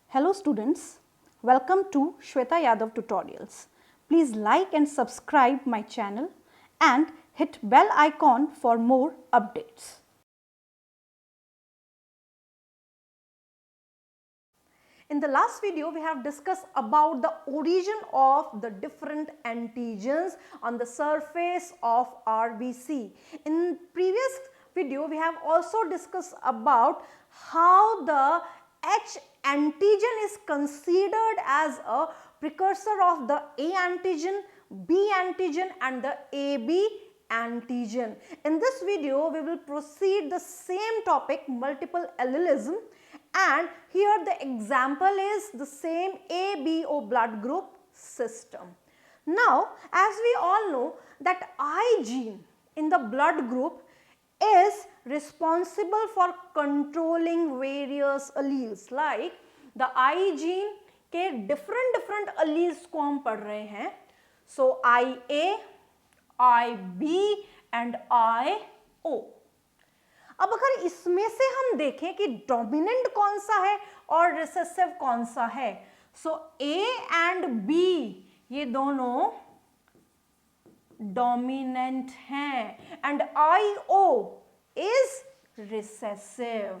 Hello students, welcome to Shweta Yadav Tutorials. Please like and subscribe my channel and hit bell icon for more updates. In the last video, we have discussed about the origin of the different antigens on the surface of RBC. In previous video, we have also discussed about how the H antigen is considered as a precursor of the A antigen, B antigen and the AB antigen. In this video, we will proceed the same topic, multiple allelism, and here the example is the same ABO blood group system. Now, as we all know that I gene in the blood group is responsible for controlling various alleles, like the I gene के different alleles को हम पढ़ रहे हैं. So IA, IB and IO. अब अगर इसमें से हम देखें कि डोमिनेंट कौन सा है और रिसेसिव कौन सा है, सो A एंड B ये दोनों डोमिनेंट हैं and IO is recessive.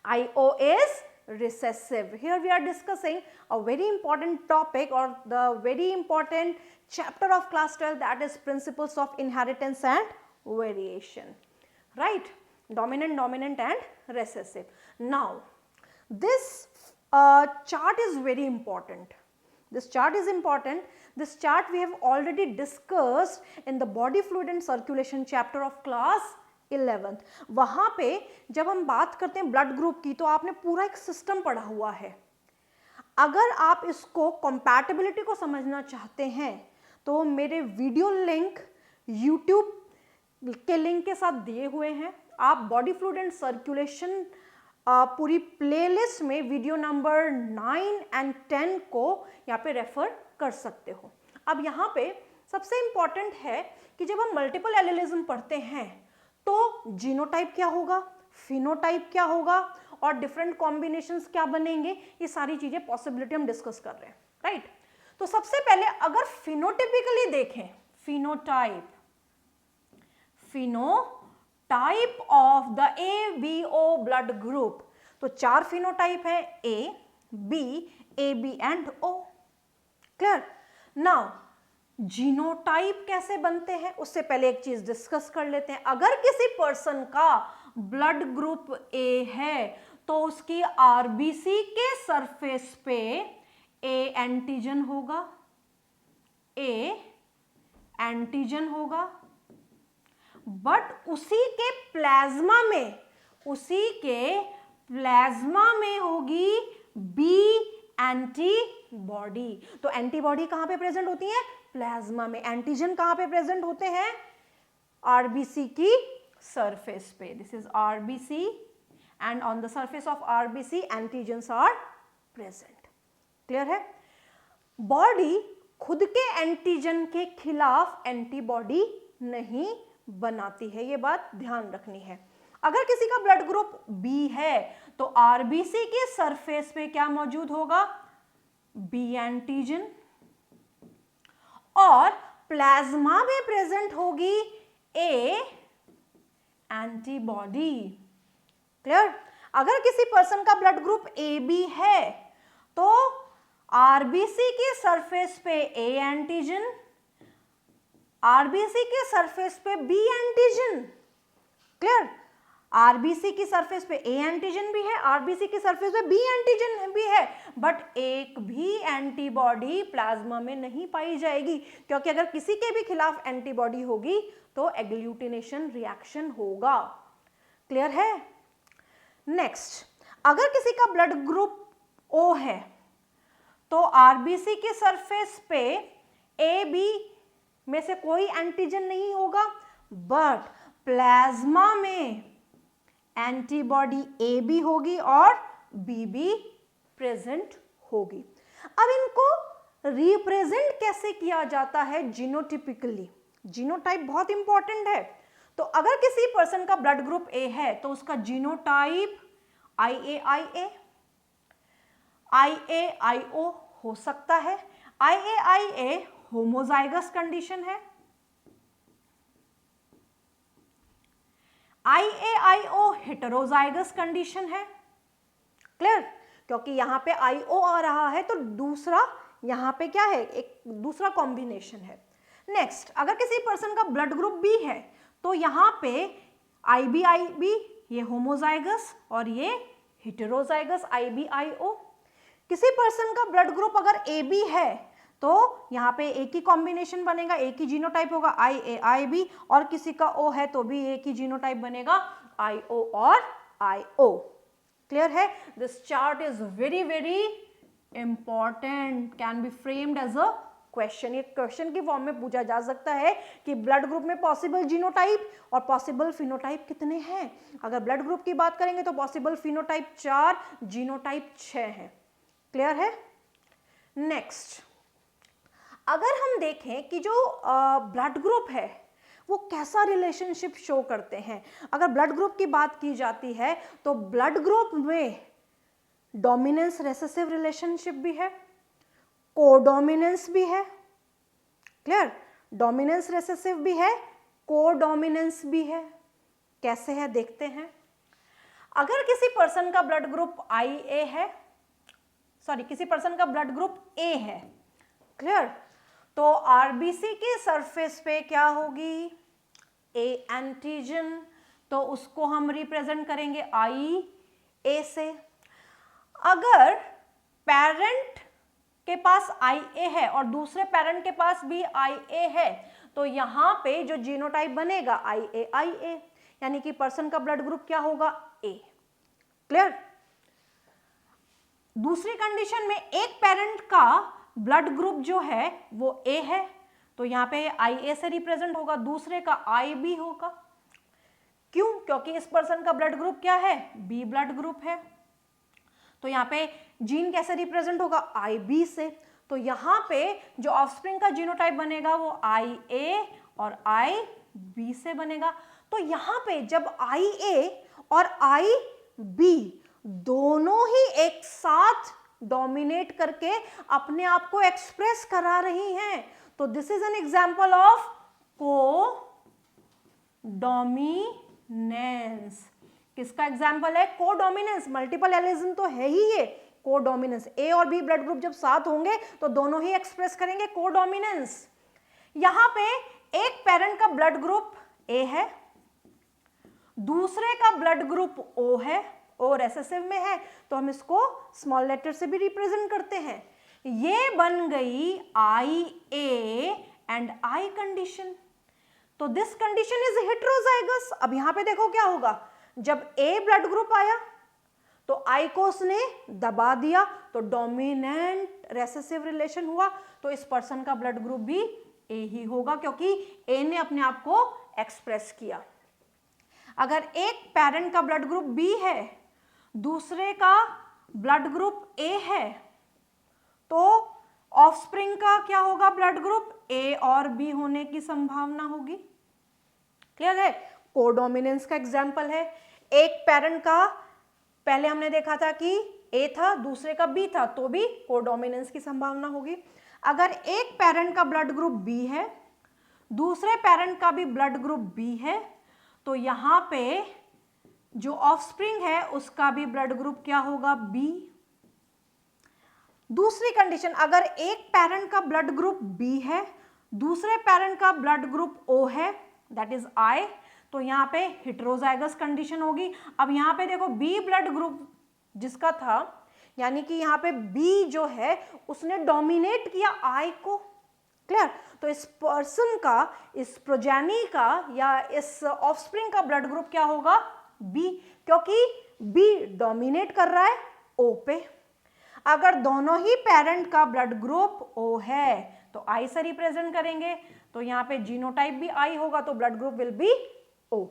IO is recessive. Here we are discussing a very important topic or the very important chapter of class 12, that is principles of inheritance and variation. Right? Dominant and recessive. Now, this chart is very important. This chart is important. This chart we have already discussed in the body fluid and circulation chapter of class 11th. वहाँ पे जब हम बात करते हैं blood group की तो आपने पूरा एक सिस्टम पढ़ा हुआ है. अगर आप इसको कंपैटिबिलिटी को समझना चाहते हैं तो मेरे वीडियो लिंक YouTube के लिंक के साथ दिए हुए हैं. आप बॉडी फ्लूइड एंड सर्कुलेशन पूरी प्लेलिस्ट में वीडियो नंबर 9 एंड 10 को यहाँ पे रेफर कर सकते हो. अब यहाँ पे सबसे इंपॉर्टेंट है कि जब हम मल्टीपल एलिलिज्म पढ़ते हैं तो जीनोटाइप क्या होगा, फिनोटाइप क्या होगा और डिफरेंट कॉम्बिनेशंस क्या बनेंगे, ये सारी चीजें पॉसिबिलिटी हम डिस्कस कर रहे हैं. राइट? तो सबसे पहले अगर फिनोटिपिकली देखें, phenotype of the ABO blood group, तो 4 फिनोटाइप है, A, B, AB and O. Clear? Now genotype कैसे बनते हैं उससे पहले एक चीज डिस्कस कर लेते हैं. अगर किसी पर्सन का ब्लड ग्रुप A है तो उसकी RBC के सरफेस पे A एंटीजन होगा, बट उसी के प्लाज्मा में होगी B एंटीबॉडी. तो एंटीबॉडी कहां पे प्रेजेंट होती है? प्लाज्मा में. एंटीजन कहां पे प्रेजेंट होते हैं? RBC की सरफेस पे. This is RBC and on the surface of RBC antigens are present. Clear है? बॉडी खुद के एंटीजन के खिलाफ एंटीबॉडी नहीं बनाती है, ये बात ध्यान रखनी है. अगर किसी का ब्लड ग्रुप B है तो RBC के सरफेस पे क्या मौजूद होगा? B एंटीजन और प्लाज्मा में प्रेजेंट होगी A एंटीबॉडी. क्लियर? अगर किसी पर्सन का ब्लड ग्रुप AB है तो RBC के सरफेस पे A एंटीजन, RBC के सरफेस पे B एंटीजन. क्लियर? RBC की सरफेस पे A एंटीजन भी है, RBC की सरफेस पे B एंटीजन भी है, बट एक भी एंटीबॉडी प्लाज्मा में नहीं पाई जाएगी, क्योंकि अगर किसी के भी खिलाफ एंटीबॉडी होगी तो एग्लूटिनेशन रिएक्शन होगा. क्लियर है? नेक्स्ट, अगर किसी का ब्लड ग्रुप O है तो RBC के सरफेस पे AB में से कोई एंटीजन नहीं होगा, बट प्लाज्मा में एंटीबॉडी A भी होगी और B भी प्रेजेंट होगी. अब इनको रिप्रेजेंट कैसे किया जाता है जीनोटिपिकली? जीनोटाइप बहुत इंपॉर्टेंट है. तो अगर किसी पर्सन का ब्लड ग्रुप A है तो उसका जीनोटाइप IAIA, IAIO हो सकता है, IAIA होमोजाइगस कंडीशन है, IAIO हेटेरोजाइगस कंडीशन है। क्लियर? क्योंकि यहां पे IO आ रहा है तो दूसरा यहां पे क्या है, एक दूसरा कॉम्बिनेशन है। नेक्स्ट, अगर किसी पर्सन का ब्लड ग्रुप बी है तो यहां पे IBIB ये होमोजाइगस और ये हेटेरोजाइगस IBIO। किसी पर्सन का ब्लड ग्रुप अगर AB है तो यहाँ पे एक ही कॉम्बिनेशन बनेगा, एक ही जीनोटाइप होगा IAIB, और किसी का O है तो भी एक ही जीनोटाइप बनेगा IO और IO। क्लियर है? This chart is very very important, can be framed as a question. ये क्वेश्चन की फॉर्म में पूछा जा सकता है कि ब्लड ग्रुप में पॉसिबल जीनोटाइप और पॉसिबल फिनोटाइप कितने हैं। अगर ब्लड ग्रुप की बात करेंगे तो पॉसिबल फिनोटाइप 4, जीनोटाइप 6 है। क्लियर है? नेक्स्ट, अगर हम देखें कि जो ब्लड ग्रुप है वो कैसा रिलेशनशिप शो करते हैं। अगर ब्लड ग्रुप की बात की जाती है तो ब्लड ग्रुप में डोमिनेंस रेसेसिव रिलेशनशिप भी है, कोडोमिनेंस भी है। क्लियर? डोमिनेंस रेसेसिव भी है, कोडोमिनेंस भी है। कैसे है देखते हैं। अगर किसी पर्सन का ब्लड ग्रुप IA है, सॉरी किसी पर्सन का ब्लड ग्रुप A है, क्लियर, तो RBC के सरफेस पे क्या होगी, A एंटीजन, तो उसको हम रिप्रेजेंट करेंगे IA से। अगर पेरेंट के पास IA है और दूसरे पेरेंट के पास भी IA है तो यहां पे जो जीनोटाइप बनेगा IAIA, यानी कि पर्सन का ब्लड ग्रुप क्या होगा, A। क्लियर? दूसरी कंडीशन में एक पेरेंट का ब्लड ग्रुप जो है वो A है तो यहां पे IA से रिप्रेजेंट होगा, दूसरे का IB होगा। क्यों? क्योंकि इस पर्सन का ब्लड ग्रुप क्या है, B ब्लड ग्रुप है। तो यहाँ पे जीन कैसे रिप्रेजेंट होगा, IB से। तो यहाँ पे जो ऑफस्प्रिंग का जीनोटाइप बनेगा वो IA और IB से बनेगा। तो यहाँ पे जब IA और IB दोनों ही एक साथ डोमिनेट करके अपने आप को एक्सप्रेस करा रही हैं तो this is an example of codominance. किसका एग्जाम्पल है, कोडोमिनेंस। मल्टीपल एलिज्म तो है ही ये कोडोमिनेंस। A और B ब्लड ग्रुप जब साथ होंगे तो दोनों ही एक्सप्रेस करेंगे कोडोमिनेंस। यहां पे एक पेरेंट का ब्लड ग्रुप A है, दूसरे का ब्लड ग्रुप O है, O रेसेसिव में है तो हम इसको स्मॉल लेटर से भी रिप्रेजेंट करते हैं। ये बन गई IA एंड I कंडीशन। तो दिस कंडीशन इज हेटेरोजाइगस। अब यहां पे देखो क्या होगा, जब A ब्लड ग्रुप आया तो I को उसने दबा दिया तो डोमिनेंट रेसेसिव रिलेशन हुआ, तो इस पर्सन का ब्लड ग्रुप भी A ही होगा क्योंकि A ने अपने आप को एक्सप्रेस किया। अगर एक पेरेंट का ब्लड ग्रुप B है, दूसरे का ब्लड ग्रुप A है, तो ऑफस्प्रिंग का क्या होगा, ब्लड ग्रुप A और B होने की संभावना होगी। क्लियर है? कोडोमिनेंस का एग्जाम्पल है। एक पेरेंट का पहले हमने देखा था कि A था, दूसरे का B था, तो भी कोडोमिनेंस की संभावना होगी। अगर एक पेरेंट का ब्लड ग्रुप B है, दूसरे पेरेंट का भी ब्लड ग्रुप B है, तो यहां पे जो ऑफस्प्रिंग है उसका भी ब्लड ग्रुप क्या होगा, B। दूसरी कंडीशन, अगर एक पेरेंट का ब्लड ग्रुप B है, दूसरे पेरेंट का ब्लड ग्रुप O है, दैट इज I, तो यहाँ पे हेटेरोजाइगस कंडीशन होगी। अब यहाँ पे देखो B ब्लड ग्रुप जिसका था, यानी कि यहाँ पे B जो है उसने डोमिनेट किया I को। क्लियर? तो इस पर्सन का, इस प्रोजेनी का या इस ऑफस्प्रिंग का ब्लड ग्रुप क्या होगा, B, क्योंकि B डोमिनेट कर रहा है O पे। अगर दोनों ही पेरेंट का ब्लड ग्रुप O है तो I से रिप्रेजेंट करेंगे, तो यहाँ पे जीनोटाइप भी I होगा तो blood group will be O।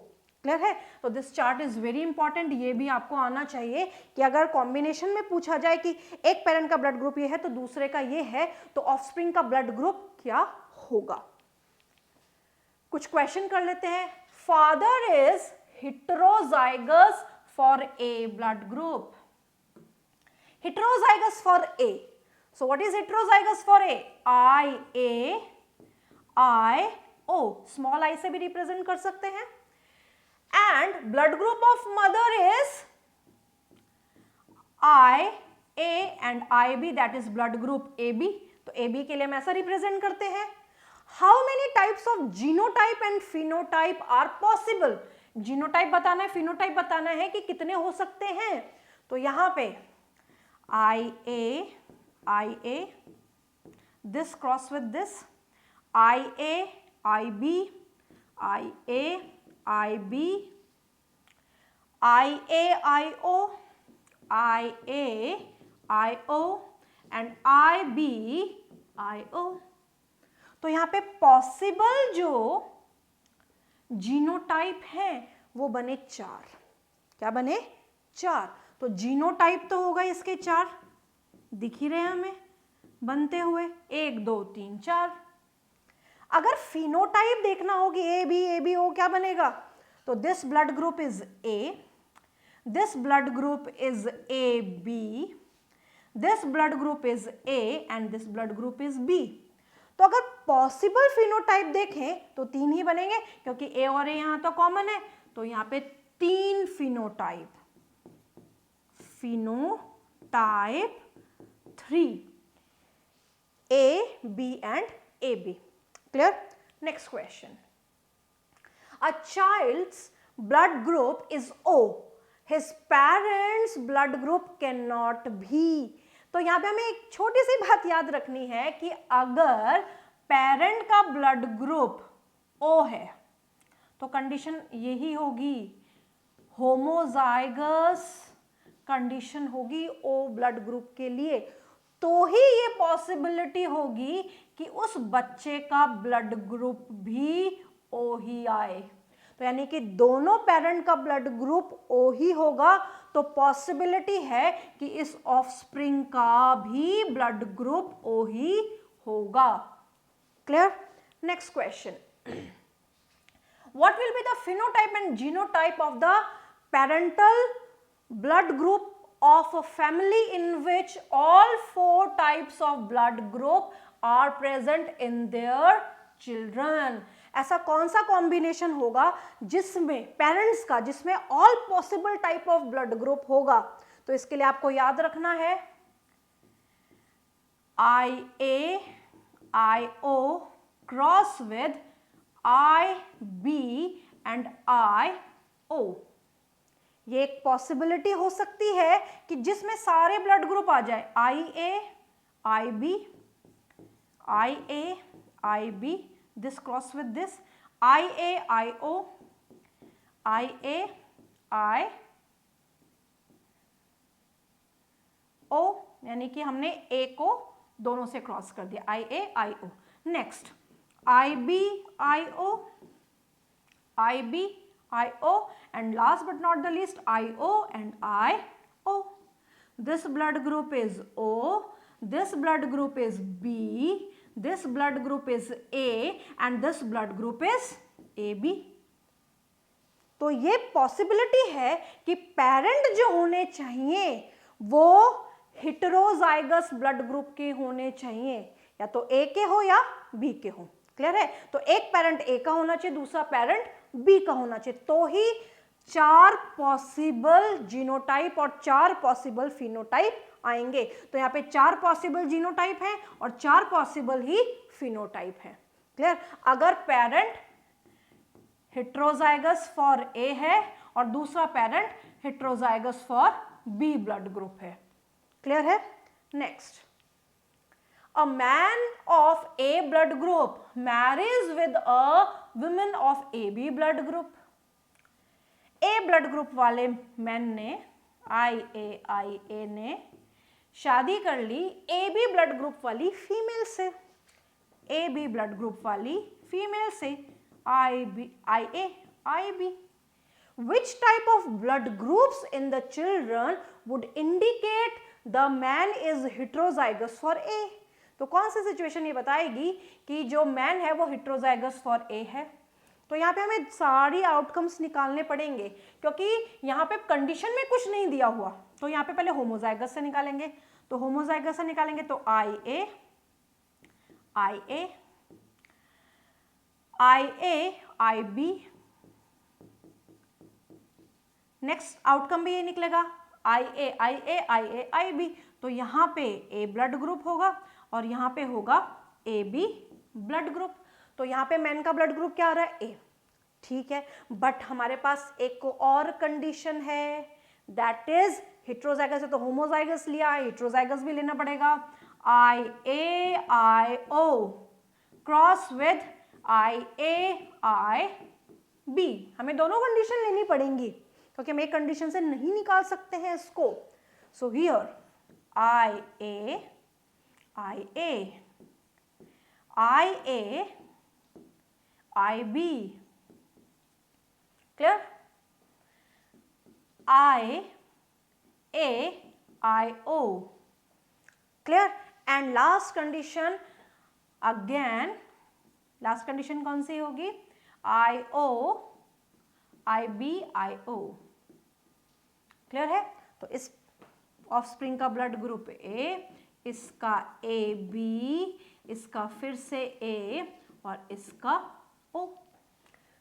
Clear है? तो this chart is very important. ये भी आपको आना चाहिए कि अगर कॉम्बिनेशन में पूछा जाए कि एक पेरेंट का ब्लड ग्रुप ये है तो दूसरे का ये है, तो ऑफस्प्रिंग का ब्लड ग्रुप क्या होगा। कुछ क्वेश्चन कर लेते हैं। Father is heterozygous for A blood group, Heterozygous for A. So what is heterozygous for A? IA, IO, small I से भी represent कर सकते हैं. And blood group of mother is IA and IB, that is blood group AB. तो AB के लिए हम ऐसा represent करते हैं. How many types of genotype and phenotype are possible? Genotype बताना है, phenotype बताना है कि कितने हो सकते हैं. तो यहाँ पे IA, this cross with this, IA, IB, IA, IB, IA, IO, IA, IO and IB, IO. तो यहाँ पे पॉसिबल जो जीनोटाइप हैं वो बने 4. क्या बने? 4. तो जीनोटाइप तो होगा इसके 4, दिख ही रहे हैं हमें बनते हुए, 1 2 3 4. अगर फिनोटाइप देखना होगी ए बी ओ, क्या बनेगा? तो this blood group is A, this blood group is A B, this blood group is A and this blood group is B. तो अगर पॉसिबल फिनोटाइप देखें तो 3 ही बनेंगे, क्योंकि ए और ए यहां तो कॉमन है. तो यहां पे 3 phenotype, phenotype 3, A, B and AB. Clear? Next question. A child's blood group is O. His parents' blood group cannot be. तो यहाँ पे हमें एक छोटी सी बात याद रखनी है कि अगर पेरेंट का ब्लड ग्रुप O है तो कंडीशन यही होगी, होमोजाइगस कंडीशन होगी O ब्लड ग्रुप के लिए. तो ही ये पॉसिबिलिटी होगी कि उस बच्चे का ब्लड ग्रुप भी O ही आए. तो यानी कि दोनों पेरेंट का ब्लड ग्रुप O ही होगा, तो पॉसिबिलिटी है कि इस ऑफस्प्रिंग का भी ब्लड ग्रुप O ही होगा. Clear? Next question. What will be the phenotype and genotype of the parental blood group of a family in which all 4 types of blood group are present in their children? ऐसा कौन सा combination होगा जिसमें parents का, जिसमें all possible type of blood group होगा? तो इसके लिए आपको याद रखना है IA, IO cross with IB and IO. ये एक पॉसिबिलिटी हो सकती है कि जिसमें सारे ब्लड ग्रुप आ जाए, IA, IB, IA, IB, this cross with this, IA, IO, IA, IO, यानी कि हमने A को दोनों से क्रॉस कर दिया, IA, IO. Next IB, IO, IB, IO and last but not the least IO and IO. This blood group is O, this blood group is B, this blood group is A and this blood group is AB. तो ये possibility है कि parent जो होने चाहिए वो heterozygous blood group के होने चाहिए, या तो ए के हो या बी के हो. क्लियर है? तो एक पेरेंट ए का होना चाहिए, दूसरा पेरेंट बी का होना चाहिए, तो ही 4 पॉसिबल जीनोटाइप और 4 पॉसिबल फिनोटाइप आएंगे. तो यहाँ पे 4 पॉसिबल जीनोटाइप हैं और 4 पॉसिबल ही फिनोटाइप हैं. क्लियर? अगर पेरेंट हेटेरोजाइगस फॉर ए है और दूसरा parent heterozygous for B blood group है. क्लियर है? Next. A man of A blood group marries with a woman of AB blood group. A blood group वाले man ने, IA ने शादी कर ली AB blood group वाली फीमेल से, AB blood group वाली फीमेल से, IA, IB. Which type of blood groups in the children would indicate the man is heterozygous for A? तो कौन सी सिचुएशन ये बताएगी कि जो मैन है वो हेटेरोजाइगस फॉर ए है? तो यहाँ पे हमें सारी आउटकम्स निकालने पड़ेंगे, क्योंकि यहाँ पे कंडीशन में कुछ नहीं दिया हुआ, तो यहाँ पे पहले होमोजाइगस से निकालेंगे, तो होमोजाइगस से निकालेंगे तो IA IB, नेक्स्ट आउटकम भी ये निकलेगा IA IB। तो यहाँ पे A ब्लड ग्रुप होगा और यहाँ पे होगा AB ब्लड ग्रुप। तो यहाँ पे मैन का ब्लड ग्रुप क्या आ रहा है A, ठीक है, बट हमारे पास एक और कंडीशन है, दैट इज हेट्रोजाइगस है तो होमोजाइगस लिया है, हेट्रोजाइगस भी लेना पड़ेगा। IAIO क्रॉस विद IAIB, हमें दोनों कंडीशन लेनी पड़ेंगी क्योंकि हम एक कंडीशन से नहीं निकाल सकते हैं इसको। So here IAIB, clear, IAIO, clear, and last condition again, last condition कौन सी होगी, IOIBIO, क्लियर है। तो इस ऑफस्प्रिंग का ब्लड ग्रुप A, इसका AB, इसका फिर से A और इसका O।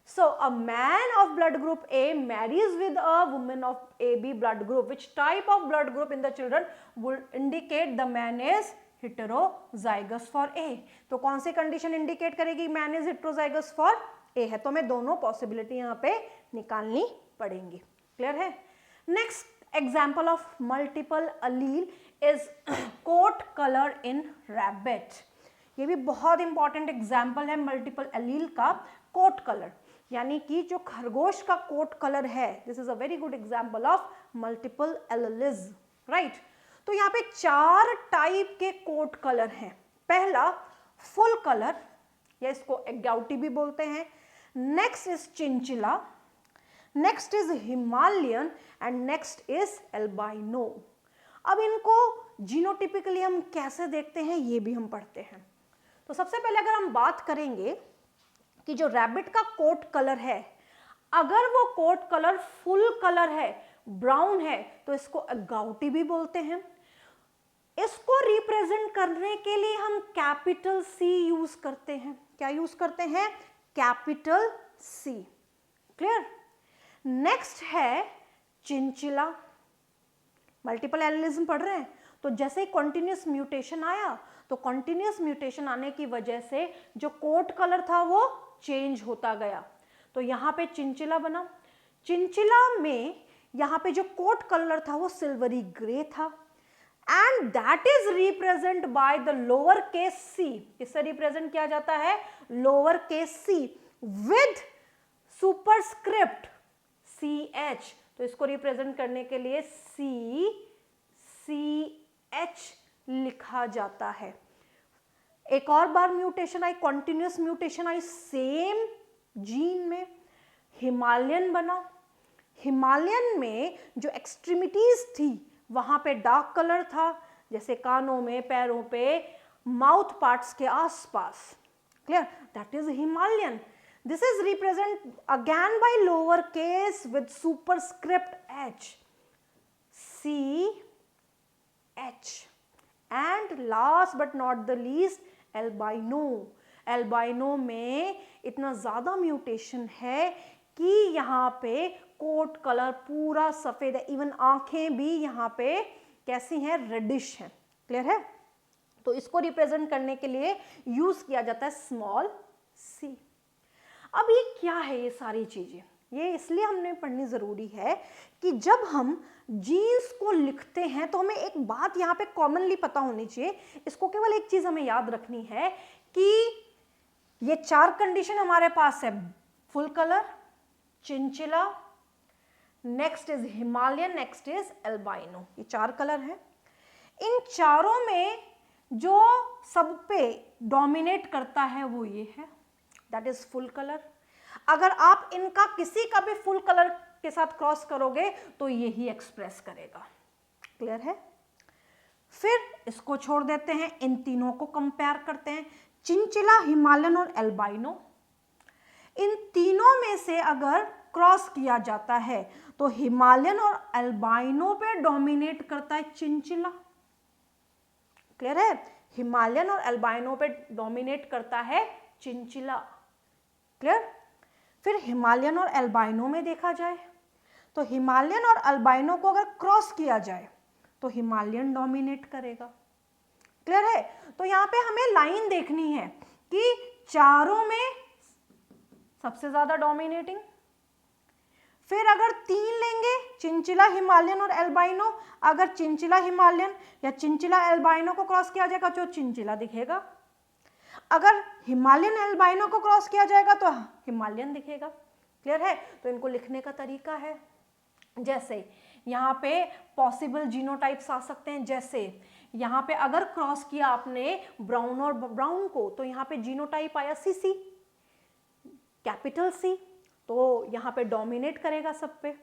So a man of blood group A marries with a woman of AB blood group. Which type of blood group in the children would indicate the man is heterozygous for A? तो कौन सी condition indicate करेगी man is heterozygous for A है, तो हमें दोनों possibility यहाँ पे निकालनी पड़ेंगी, क्लियर है। Next example of multiple allele is coat colour in rabbit. ये भी बहुत इंपॉर्टेंट एग्जाम्पल है मल्टीपल अलील का, कोट कलर, यानी कि जो खरगोश का कोट कलर है, this is a very good example of multiple alleles, right. तो यहाँ पे 4 टाइप के कोट कलर हैं। पहला फुल कलर, या इसको एग्याउटी भी बोलते हैं, next is chinchilla, next is Himalayan and next is albino. अब इनको जीनोटिपिकली हम कैसे देखते हैं ये भी हम पढ़ते हैं। तो सबसे पहले अगर हम बात करेंगे कि जो रैबिट का कोट कलर है, अगर वो कोट कलर फुल कलर है, ब्राउन है, तो इसको एगाउटी भी बोलते हैं। इसको रिप्रेजेंट करने के लिए हम कैपिटल C यूज करते हैं। क्या यूज करते हैं? Capital C, clear. नेक्स्ट है चिंचिला, मल्टीपल एलिलिज्म पढ़ रहे हैं, तो जैसे ही कॉन्टिन्यूस म्यूटेशन आया, तो कॉन्टिन्यूस म्यूटेशन आने की वजह से जो कोट कलर था वो चेंज होता गया, तो यहाँ पे चिंचिला बना। चिंचिला में यहाँ पे जो कोट कलर था वो सिल्वरी ग्रे था, and that is represent by the lower case c। इससे रिप्रेजेंट किया जाता है lower case c with superscript CH। तो इसको रिप्रेजेंट करने के लिए CH लिखा जाता है। एक और बार म्यूटेशन आई, कॉन्टिन्यूस म्यूटेशन आई सेम जीन में, हिमालयन बना। हिमालयन में जो एक्सट्रीमिटीज थी वहां पे डार्क कलर था, जैसे कानों में, पैरों पे, माउथ पार्ट्स के आसपास, clear, that is Himalayan. This is represent again by lower case with superscript H, CH, and last but not the least albino। albino में इतना ज़्यादा म्यूटेशन है कि यहाँ पे कोट कलर पूरा सफ़ेद है, इवन आँखें भी यहाँ पे कैसी हैं? रेडिश हैं, क्लियर है। तो इसको रिप्रेजेंट करने के लिए यूज़ किया जाता है स्मॉल c। अब ये क्या है ये सारी चीज़ें? ये इसलिए हमने पढ़नी ज़रूरी है कि जब हम जीन्स को लिखते हैं तो हमें एक बात यहाँ पे कॉमनली पता होनी चाहिए। इसको केवल एक चीज़ हमें याद रखनी है कि ये 4 कंडीशन हमारे पास है, full colour, chinchilla, next is Himalayan, next is albino. ये 4 कलर हैं। इन चारों में जो सब पे डोमिनेट करता है वो ये है, दैट इज फुल कलर। अगर आप इनका किसी का भी फुल कलर के साथ क्रॉस करोगे तो यही एक्सप्रेस करेगा, क्लियर है। फिर इसको छोड़ देते हैं, इन तीनों को कंपेयर करते हैं, चिंचिला, हिमालयन और एल्बाइनो। इन तीनों में से अगर क्रॉस किया जाता है तो हिमालयन और अल्बाइनो पे डोमिनेट करता है चिंचिला। क्लियर है? हिमालयन और अल्बाइनो पे डोमिनेट करता है चिंचिला। क्लियर? फिर हिमालयन और अल्बाइनो में देखा जाए तो हिमालयन और अल्बाइनो को अगर क्रॉस किया जाए तो हिमालयन डोमिनेट करेगा। क्लियर है? तो यहाँ पे हमें लाइन देखनी है कि चारों में सबसे ज्यादा डोमिनेटिंग, फिर अगर 3 लेंगे चिंचिला, हिमालयन और अल्बाइनो, अगर चिंचिला हिमालयन या चिंचिला अल्बाइनो को क्रॉस किया जाएगा तो चिंचिला दिखेगा, अगर हिमालयन अल्बाइनो को क्रॉस किया जाएगा तो हिमालयन दिखेगा। क्लियर है? तो इनको लिखने का तरीका है, जैसे यहाँ पे पॉसिबल जीनोटाइप्स आ सकते हैं, जैसे यहाँ पे अगर क्रॉस किया आपने ब्राउन और ब्राउन को तो यहाँ पे जीनोटाइप आया सीसी, कैपिटल सी, तो यहाँ पे डोमिनेट करेगा सब पे।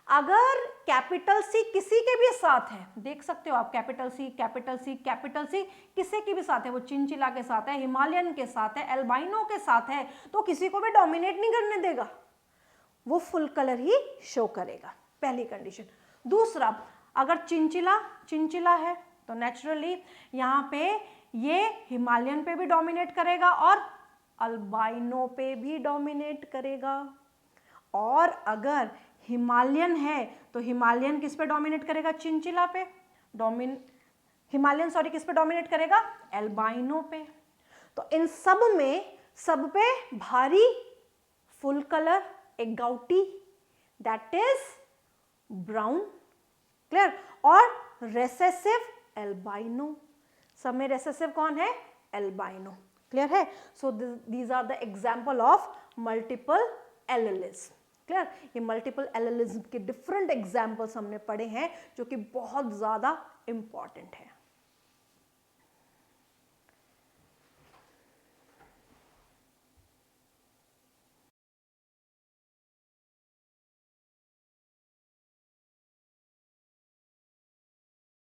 अगर कैपिटल सी किसी के भी साथ है, देख सकते हो आप, capital C capital C capital C किसी के भी साथ है, वो चिंचिला के साथ है, हिमालयन के साथ है, अल्बाइनो के साथ है, तो किसी को भी डोमिनेट नहीं करने देगा, वो फुल कलर ही शो करेगा, पहली कंडीशन। दूसरा, अगर चिंचिला है तो नेचुरली यहाँ पे ये हिमालयन पे भी डोमिनेट करेगा और अल्बाइनो पे भी डोमिनेट करेगा। और अगर हिमालयन है तो हिमालयन किस पे डोमिनेट करेगा? चिंचिला पे। हिमालयन किस पे डोमिनेट करेगा? अल्बाइनो पे। तो इन सब में सब पे भारी full colour agouti, that is brown. Clear? और रेसेसिव अल्बाइनो, सब में रेसेसिव कौन है? अल्बाइनो। क्लियर है? So these are the example of multiple allelism. Clear? ये मल्टीपल एलिलिज्म के डिफरेंट एग्जाम्पल्स हमने पढ़े हैं जो कि बहुत ज्यादा इंपॉर्टेंट है।